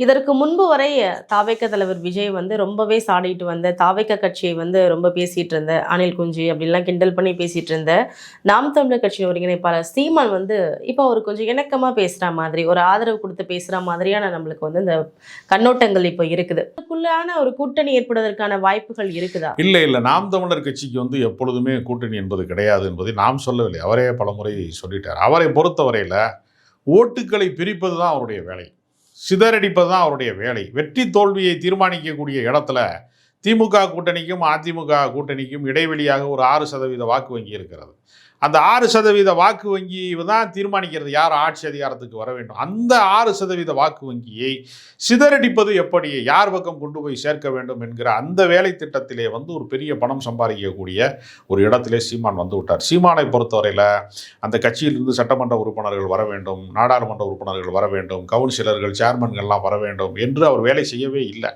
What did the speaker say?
இதற்கு முன்பு வரை தாவேக தலைவர் விஜய் வந்து ரொம்பவே சாடிட்டு வந்த தாவேக கட்சியை வந்து ரொம்ப பேசிட்டு இருந்த அனில் குஞ்சு அப்படின்லாம் கிண்டல் பண்ணி பேசிட்டு இருந்த நாம் தமிழர் கட்சியின் ஒருங்கிணைப்பாளர் சீமான் வந்து இப்போ அவர் கொஞ்சம் இணக்கமாக பேசுகிற மாதிரி ஒரு ஆதரவு கொடுத்து பேசுகிற மாதிரியான நம்மளுக்கு வந்து இந்த கண்ணோட்டங்கள் இப்போ இருக்குது. அதுக்குள்ளான ஒரு கூட்டணி ஏற்படுவதற்கான வாய்ப்புகள் இருக்குதா? இல்லை நாம் தமிழர் கட்சிக்கு வந்து எப்பொழுதுமே கூட்டணி என்பது கிடையாது என்பதை நாம் சொல்லவில்லை. அவரே பலமுறை சொல்லிட்டார். அவரை பொறுத்தவரையில் ஓட்டுக்களை பிரிப்பது தான் அவருடைய வேலை, சிதறடிப்பது தான் அவருடைய வேலை. வெற்றி தோல்வியை தீர்மானிக்கக்கூடிய இடத்துல திமுக கூட்டணிக்கும் அதிமுக கூட்டணிக்கும் இடைவெளியாக ஒரு 6% வாக்கு வங்கி இருக்கிறது. அந்த 6% வாக்கு வங்கி தான் தீர்மானிக்கிறது யார் ஆட்சி அதிகாரத்துக்கு வர வேண்டும். அந்த 6% வாக்கு வங்கியை சிதறடிப்பது எப்படி, யார் பக்கம் கொண்டு போய் சேர்க்க வேண்டும் என்கிற அந்த வேலை திட்டத்திலே வந்து ஒரு பெரிய பணம் சம்பாதிக்கக்கூடிய ஒரு இடத்திலே சீமான் வந்து விட்டார். சீமானை பொறுத்தவரையில் அந்த கட்சியிலிருந்து சட்டமன்ற உறுப்பினர்கள் வர வேண்டும், நாடாளுமன்ற உறுப்பினர்கள் வர வேண்டும், கவுன்சிலர்கள் சேர்மன்கள்லாம் வர வேண்டும் என்று அவர் வேலை செய்யவே இல்லை.